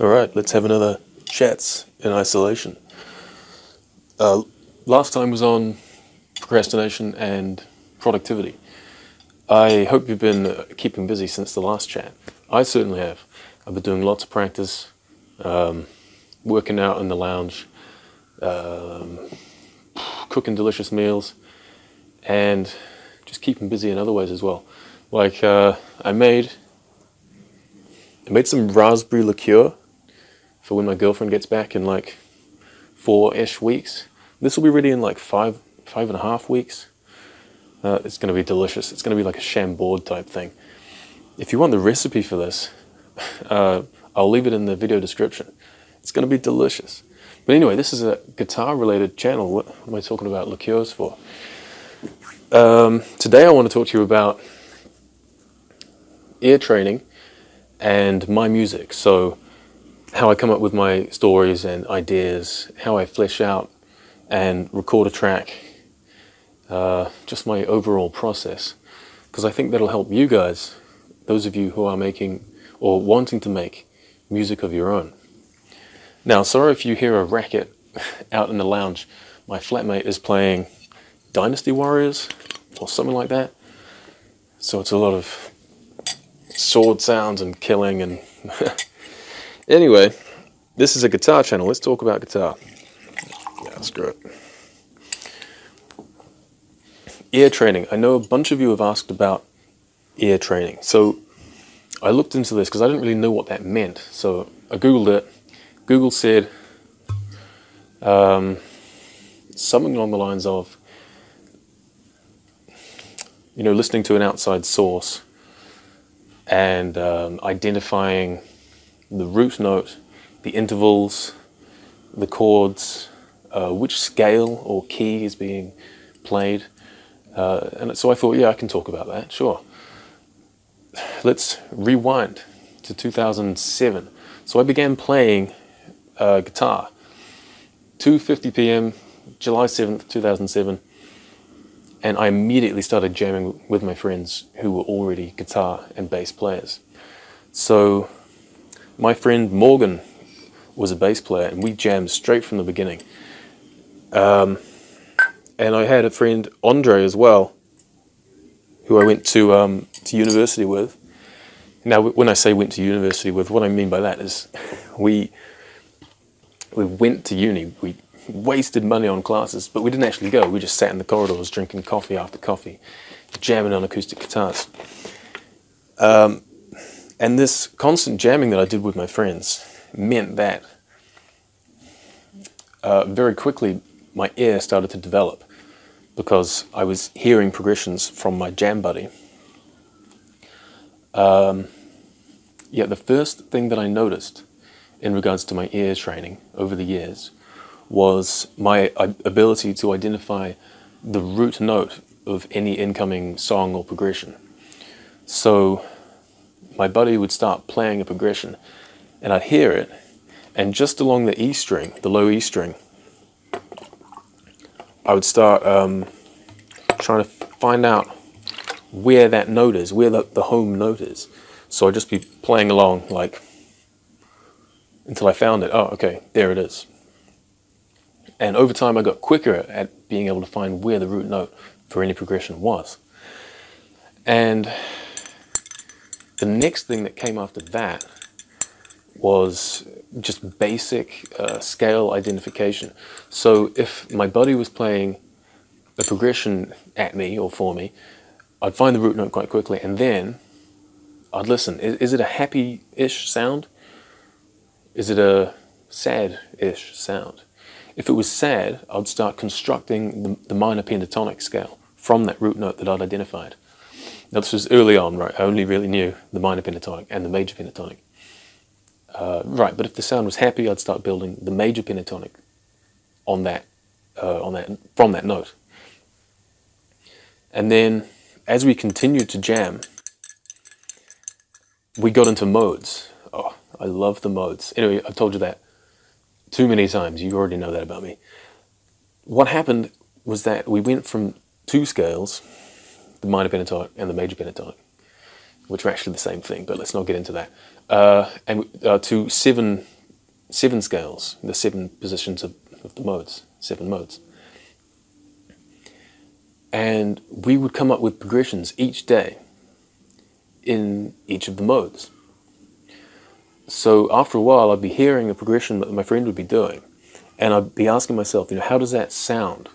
Alright, let's have another Chats in Isolation. Last time was on procrastination and productivity. I hope you've been keeping busy since the last chat. I certainly have. I've been doing lots of practice, working out in the lounge, cooking delicious meals, and just keeping busy in other ways as well. Like I made some raspberry liqueur for when my girlfriend gets back in like 4-ish weeks. This will be ready in like 5.5 weeks. It's going to be delicious. It's going to be like a chambord type thing. If you want the recipe for this, I'll leave it in the video description. It's going to be delicious. But anyway, this is a guitar-related channel. What am I talking about liqueurs for? Today I want to talk to you about ear training and my music. So how I come up with my stories and ideas, how I flesh out and record a track, just my overall process. Because I think that'll help you guys, those of you who are making or wanting to make music of your own. Now, sorry if you hear a racket out in the lounge. My flatmate is playing Dynasty Warriors or something like that. So it's a lot of sword sounds and killing and anyway, this is a guitar channel. Let's talk about guitar. Yeah, screw it. Ear training. I know a bunch of you have asked about ear training. So I looked into this because I didn't really know what that meant. So I Googled it. Google said something along the lines of, you know, listening to an outside source and identifying the root note, the intervals, the chords, which scale or key is being played. And so I thought, yeah, I can talk about that, sure. Let's rewind to 2007. So I began playing guitar. 2:50 p.m., July 7th, 2007. And I immediately started jamming with my friends who were already guitar and bass players. So my friend Morgan was a bass player and we jammed straight from the beginning. And I had a friend, Andre, as well, who I went to university with. Now, when I say went to university with, what I mean by that is we went to uni. We wasted money on classes, but we didn't actually go. We just sat in the corridors drinking coffee after coffee, jamming on acoustic guitars. And this constant jamming that I did with my friends meant that very quickly my ear started to develop because I was hearing progressions from my jam buddy. Yeah, the first thing that I noticed in regards to my ear training over the years was my ability to identify the root note of any incoming song or progression. So my buddy would start playing a progression and I'd hear it, and just along the E string, the low E string, I would start trying to find out where that note is, where the home note is. So I'd just be playing along like until I found it. Oh, okay, there it is. And over time I got quicker at being able to find where the root note for any progression was. And the next thing that came after that was just basic scale identification. So if my buddy was playing a progression at me or for me, I'd find the root note quite quickly and then I'd listen. Is it a happy-ish sound? Is it a sad-ish sound? If it was sad, I'd start constructing the minor pentatonic scale from that root note that I'd identified. Now this was early on, right? I only really knew the minor pentatonic and the major pentatonic. Right, but if the sound was happy, I'd start building the major pentatonic on that, from that note. And then, as we continued to jam, we got into modes. Oh, I love the modes. Anyway, I've told you that too many times. You already know that about me. What happened was that we went from two scales, the minor pentatonic and the major pentatonic. which are actually the same thing, but let's not get into that. And to seven scales, the 7 positions of the modes, 7 modes. And we would come up with progressions each day in each of the modes. So after a while, I'd be hearing a progression that my friend would be doing, and I'd be asking myself, how does that sound?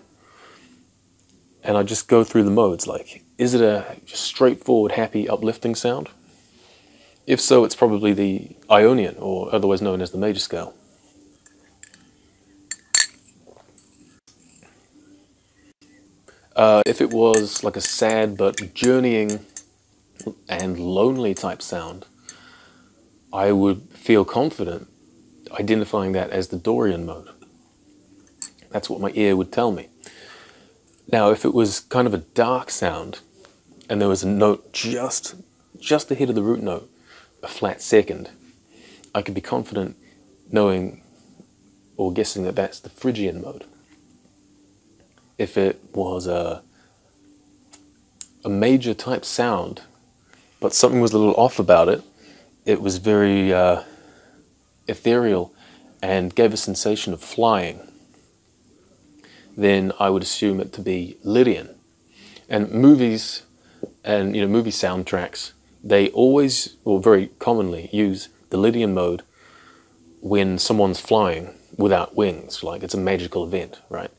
And I'd just go through the modes, like, is it a just straightforward, happy, uplifting sound? If so, it's probably the Ionian, or otherwise known as the major scale. If it was like a sad but journeying and lonely type sound, I would feel confident identifying that as the Dorian mode. That's what my ear would tell me. Now, if it was kind of a dark sound, and there was a note just ahead of the root note, a flat second, I could be confident knowing or guessing that that's the Phrygian mode. If it was a major type sound, but something was a little off about it, it was very ethereal and gave a sensation of flying, then I would assume it to be Lydian. And movies and movie soundtracks, they always, or very commonly, use the Lydian mode when someone's flying without wings, like it's a magical event, right?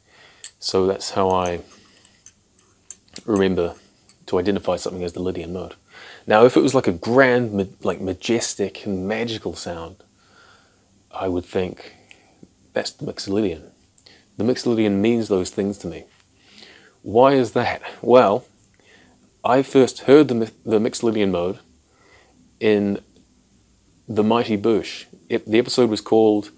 So that's how I remember to identify something as the Lydian mode. Now, if it was like a grand, like majestic and magical sound, I would think that's the Mixolydian. The Mixolydian means those things to me. Why is that? Well, I first heard the Mixolydian mode in The Mighty Bush. The episode was called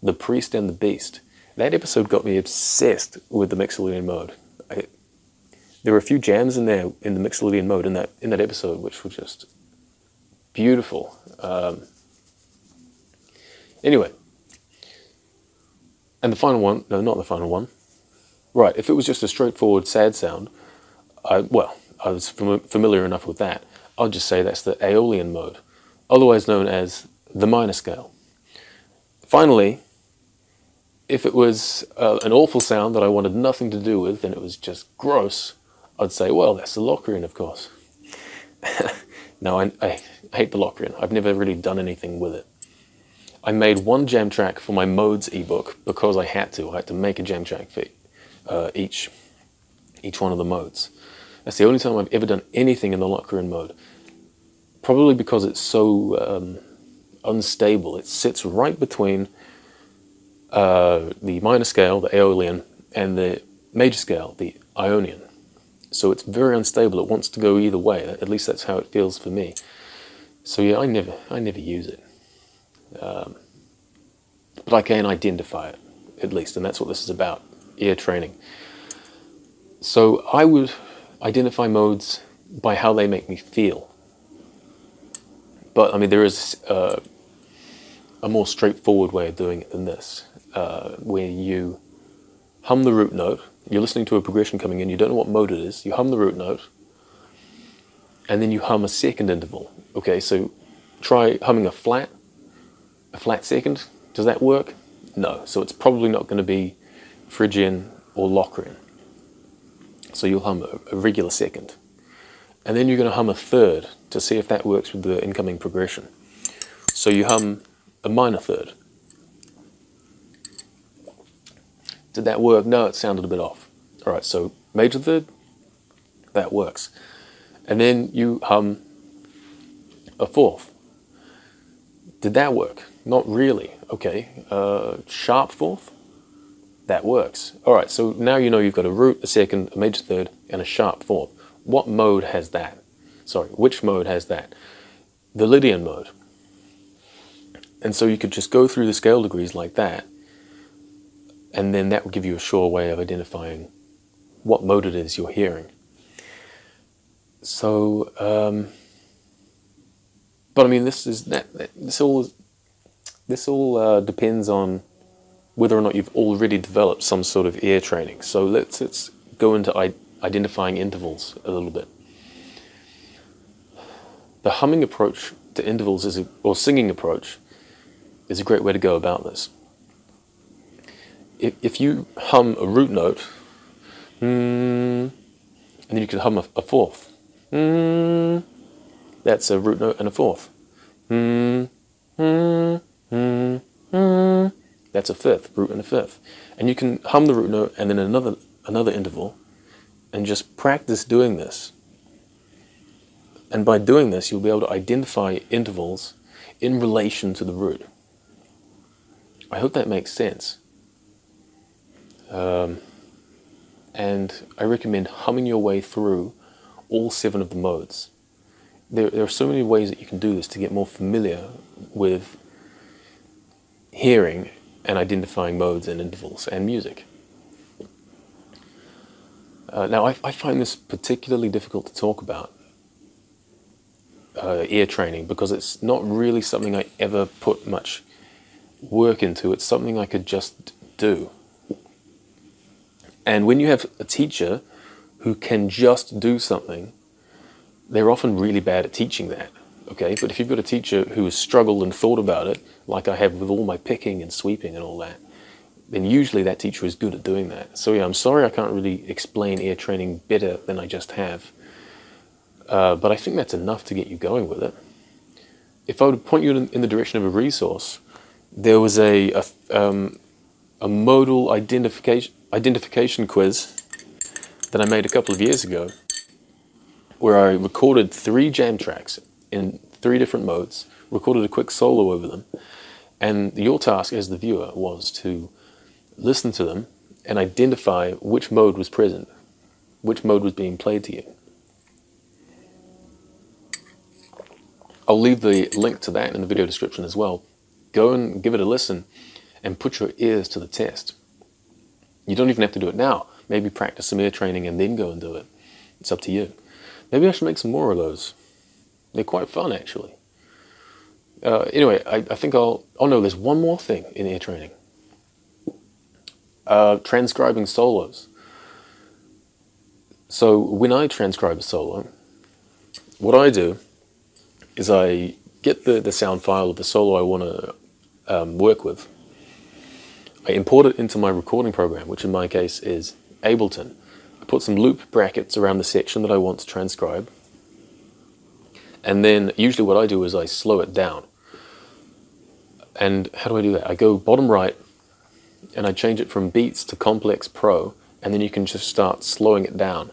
The Priest and the Beast. That episode got me obsessed with the Mixolydian mode. There were a few jams in there in the Mixolydian mode in that episode, which were just beautiful. Anyway, and the final one, no, not the final one. Right, if it was just a straightforward sad sound, I was familiar enough with that. I'll just say that's the Aeolian mode, otherwise known as the minor scale. Finally, if it was an awful sound that I wanted nothing to do with, and it was just gross, I'd say, well, that's the Locrian, of course. No, I hate the Locrian. I've never really done anything with it. I made one jam track for my modes ebook because I had to. I had to make a jam track for each one of the modes. That's the only time I've ever done anything in the Locrian mode. Probably because it's so unstable. It sits right between the minor scale, the Aeolian, and the major scale, the Ionian. So it's very unstable. It wants to go either way. At least that's how it feels for me. So yeah, I never use it. But I can identify it, at least, and that's what this is about, ear training. So I would identify modes by how they make me feel. But I mean, there is a more straightforward way of doing it than this, where you hum the root note. You're listening to a progression coming in, you don't know what mode it is, you hum the root note, and then you hum a second interval. Okay, so try humming a flat second. Does that work? No, so it's probably not going to be Phrygian or Locrian. So you'll hum a regular second. And then you're going to hum a third to see if that works with the incoming progression. So you hum a minor third. Did that work? No, it sounded a bit off. All right, so major third, that works. And then you hum a fourth. Did that work? Not really. Okay, sharp fourth, that works. All right, so now you know you've got a root, a second, a major third, and a sharp fourth. What mode has that? Sorry, which mode has that? The Lydian mode. And so you could just go through the scale degrees like that, and then that will give you a sure way of identifying what mode it is you're hearing. So, but I mean, this all depends on whether or not you've already developed some sort of ear training. So let's go into identifying intervals a little bit. the humming approach to intervals or singing approach is a great way to go about this. If you hum a root note, and then you can hum a fourth. That's a root note and a fourth. That's a fifth, root and a fifth. And you can hum the root note and then another interval, and just practice doing this. And by doing this, you'll be able to identify intervals in relation to the root. I hope that makes sense. And I recommend humming your way through all 7 of the modes. There are so many ways that you can do this to get more familiar with hearing and identifying modes and intervals and music. Now, I find this particularly difficult to talk about, ear training, because it's not really something I ever put much work into. It's something I could just do. And when you have a teacher who can just do something, they're often really bad at teaching that, okay? But if you've got a teacher who has struggled and thought about it, like I have with all my picking and sweeping and all that, then usually that teacher is good at doing that. So yeah, I'm sorry I can't really explain ear training better than I just have. But I think that's enough to get you going with it. If I would point you in the direction of a resource, there was a modal identification quiz that I made a couple of years ago, where I recorded 3 jam tracks in 3 different modes, recorded a quick solo over them, and your task as the viewer was to listen to them and identify which mode was present, which mode was being played to you. I'll leave the link to that in the video description as well. Go and give it a listen and put your ears to the test. You don't even have to do it now. Maybe practice some ear training and then go and do it. It's up to you. Maybe I should make some more of those. They're quite fun, actually. Anyway, I think oh no, there's one more thing in ear training. Transcribing solos. So when I transcribe a solo, what I do is I get the sound file of the solo I want to work with. I import it into my recording program, which in my case is Ableton. I put some loop brackets around the section that I want to transcribe. And then usually what I do is I slow it down. And how do I do that? I go bottom right and I change it from Beats to Complex Pro, and then you can just start slowing it down.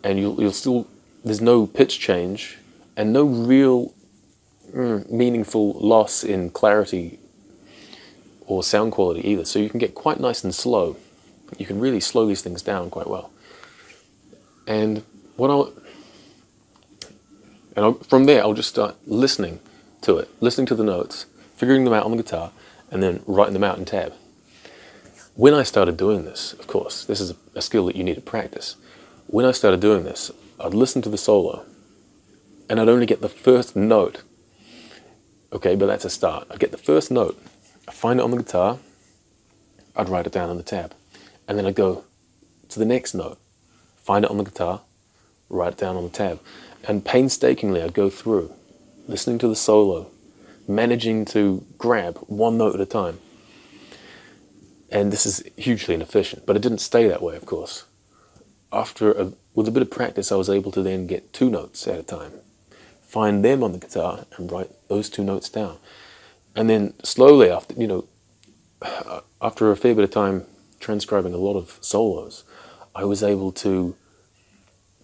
And you'll still, there's no pitch change and no real meaningful loss in clarity or sound quality either. So you can get quite nice and slow. You can really slow these things down quite well. And from there I'll just start listening to it, listening to the notes, figuring them out on the guitar, and then writing them out in tab. When I started doing this, of course, this is a skill that you need to practice. When I started doing this, I'd listen to the solo, and I'd only get the first note. Okay, but that's a start. I'd get the first note, I'd find it on the guitar, I'd write it down on the tab. And then I'd go to the next note, find it on the guitar, write it down on the tab. And painstakingly I'd go through, listening to the solo, managing to grab one note at a time. And this is hugely inefficient, but it didn't stay that way, of course. With a bit of practice, I was able to then get 2 notes at a time, find them on the guitar, and write those 2 notes down. And then slowly, after a fair bit of time transcribing a lot of solos, I was able to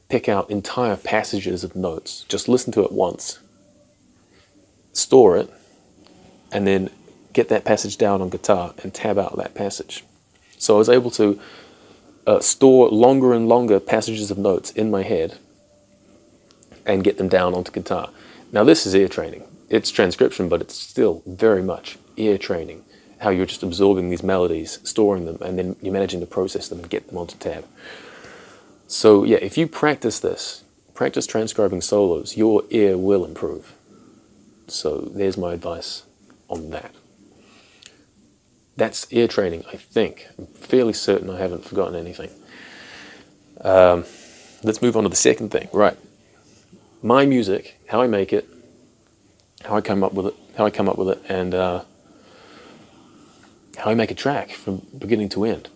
pick out entire passages of notes, just listen to it once, store it, and then get that passage down on guitar and tab out that passage. So I was able to store longer and longer passages of notes in my head and get them down onto guitar. Now this is ear training. It's transcription, but it's still very much ear training. How you're just absorbing these melodies, storing them, and then you're managing to process them and get them onto tab. So yeah, if you practice this, practice transcribing solos, your ear will improve. So there's my advice on that. That's ear training, I think. I'm fairly certain I haven't forgotten anything. Let's move on to the second thing. Right. my music, how I make it, how I come up with it, and how I make a track from beginning to end.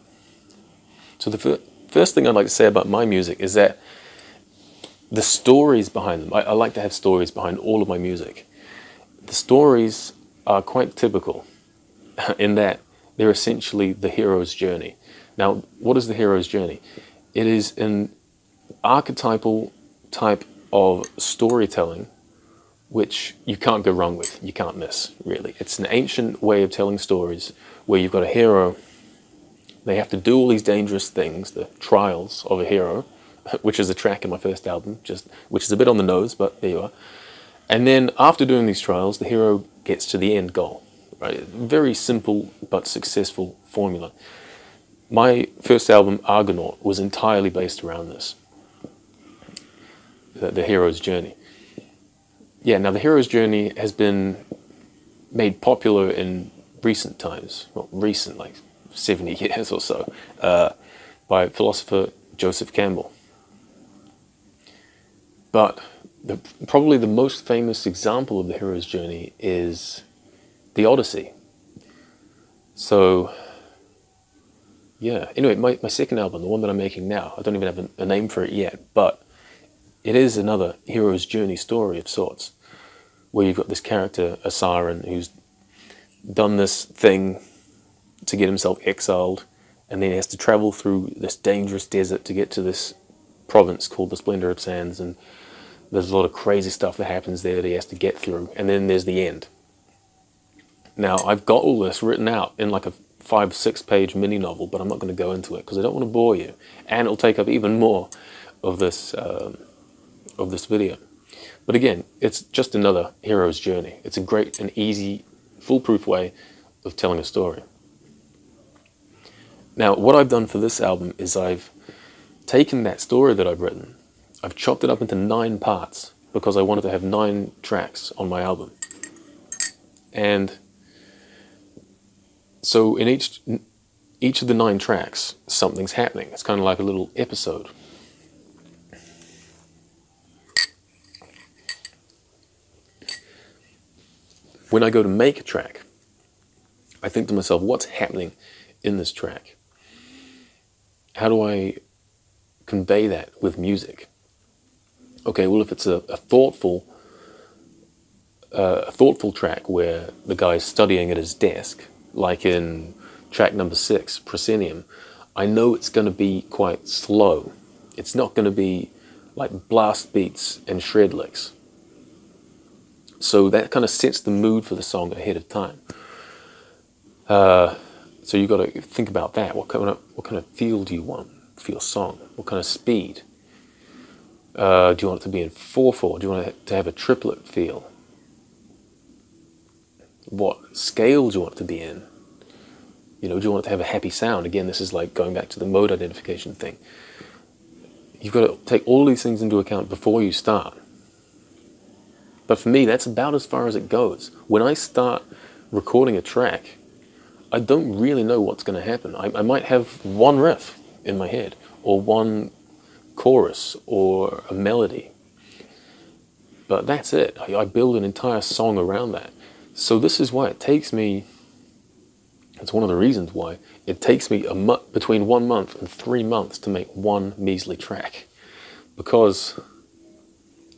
So the first thing I'd like to say about my music is that the stories behind them, I like to have stories behind all of my music. The stories are quite typical in that they're essentially the hero's journey. Now, what is the hero's journey? It is an archetypal type of storytelling which you can't go wrong with, you can't miss, really. It's an ancient way of telling stories where you've got a hero. They have to do all these dangerous things, the trials of a hero, which is a track in my first album, which is a bit on the nose, but there you are. And then after doing these trials, the hero gets to the end goal. Right? Very simple but successful formula. My first album, Argonaut, was entirely based around this, the hero's journey. Yeah, now the hero's journey has been made popular in recent times, well, recent, like 70 years or so, by philosopher Joseph Campbell. But probably the most famous example of the hero's journey is the Odyssey. So, yeah, anyway, my second album, the one that I'm making now, I don't even have a name for it yet, but it is another hero's journey story of sorts, where you've got this character, a siren, who's done this thing to get himself exiled, and then he has to travel through this dangerous desert to get to this province called the Splendor of Sands, and there's a lot of crazy stuff that happens there that he has to get through, and then there's the end. Now, I've got all this written out in like a 5-6 page mini novel, but I'm not going to go into it because I don't want to bore you, and it'll take up even more of this video. But again, it's just another hero's journey. It's a great and easy, foolproof way of telling a story. Now, what I've done for this album is I've taken that story that I've written, I've chopped it up into 9 parts because I wanted to have 9 tracks on my album. And so in each of the 9 tracks, something's happening. It's kind of like a little episode. When I go to make a track, I think to myself, what's happening in this track? How do I convey that with music? Okay, well, if it's a thoughtful track where the guy's studying at his desk, like in track number 6, Proscenium, I know it's going to be quite slow. It's not going to be like blast beats and shred licks. So that kind of sets the mood for the song ahead of time. So you've got to think about that. What kind of feel do you want for your song? What kind of speed? Do you want it to be in 4/4? Do you want it to have a triplet feel? What scale do you want it to be in? You know, do you want it to have a happy sound? Again, this is like going back to the mode identification thing. You've got to take all these things into account before you start. But for me, that's about as far as it goes. When I start recording a track, I don't really know what's going to happen. I might have one riff in my head, or one chorus, or a melody. But that's it. I build an entire song around that. So this is why it takes me, it's one of the reasons why it takes me between 1 month and 3 months to make one measly track. Because,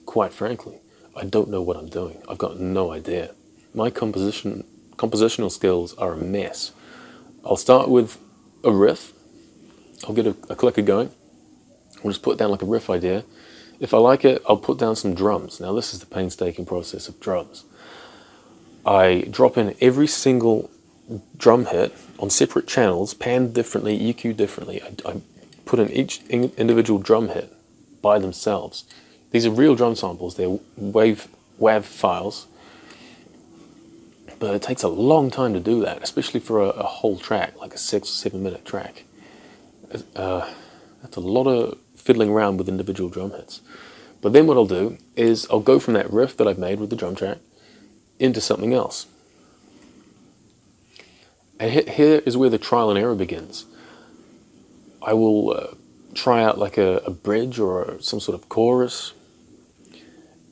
quite frankly, I don't know what I'm doing. I've got no idea. My compositional skills are a mess. I'll start with a riff. I'll get a clicker going. I'll just put down like a riff idea. If I like it, I'll put down some drums. Now this is the painstaking process of drums. I drop in every single drum hit on separate channels, panned differently, EQ differently. I put in each individual drum hit by themselves. These are real drum samples. They're WAV files. But it takes a long time to do that, especially for a whole track, like a 6 or 7 minute track. That's a lot of fiddling around with individual drum hits. But then what I'll do is I'll go from that riff that I've made with the drum track into something else. And here is where the trial and error begins. I will try out like a bridge or some sort of chorus,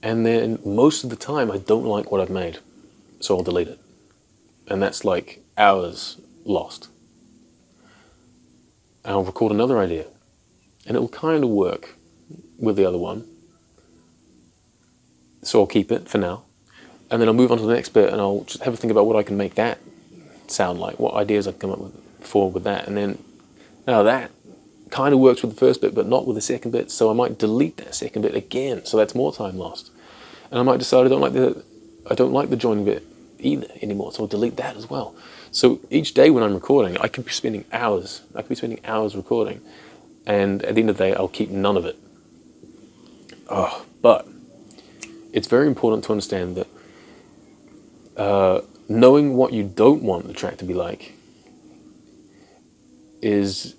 And then most of the time I don't like what I've made, so I'll delete it. And that's like hours lost. And I'll record another idea, and it'll kind of work with the other one. So I'll keep it for now. And then I'll move on to the next bit, and I'll just have a think about what I can make that sound like, what ideas I can come up with that. And then, now that kind of works with the first bit, but not with the second bit, so I might delete that second bit again, so that's more time lost. And I might decide I don't like the joining bit either anymore, so I'll delete that as well. So each day when I'm recording, I could be spending hours. I could be spending hours recording, and at the end of the day, I'll keep none of it. But it's very important to understand that knowing what you don't want the track to be like is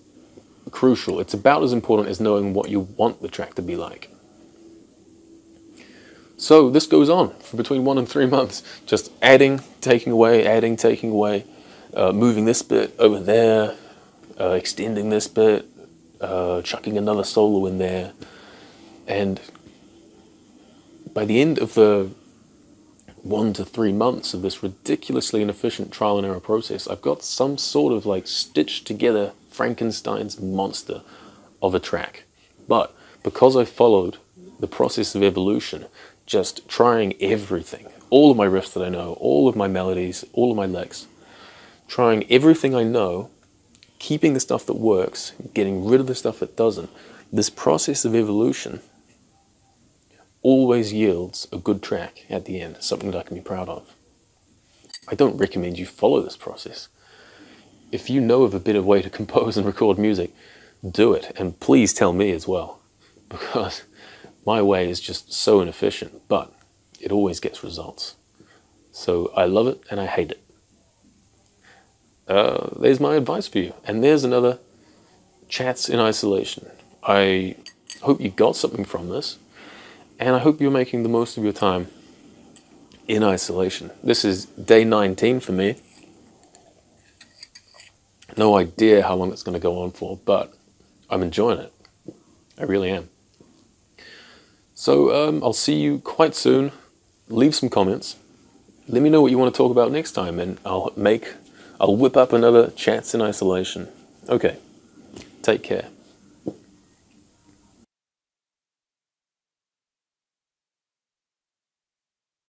crucial. It's about as important as knowing what you want the track to be like. So this goes on for between 1 and 3 months, just adding, taking away, moving this bit over there, extending this bit, chucking another solo in there, and by the end of the 1 to 3 months of this ridiculously inefficient trial and error process, I've got some sort of like stitched together Frankenstein's monster of a track. But because I followed the process of evolution, just trying everything, all of my riffs that I know, all of my melodies, all of my licks, trying everything I know, keeping the stuff that works, getting rid of the stuff that doesn't, this process of evolution always yields a good track at the end, something that I can be proud of. I don't recommend you follow this process. If you know of a better way to compose and record music, do it, and please tell me as well, because my way is just so inefficient, but it always gets results. So I love it and I hate it. There's my advice for you, and there's another Chats in Isolation. I hope you got something from this, and I hope you're making the most of your time in isolation. This is day 19 for me. No idea how long it's going to go on for, but I'm enjoying it. I really am. So I'll see you quite soon. Leave some comments. Let me know what you want to talk about next time, and I'll whip up another Chats in Isolation. Okay, take care.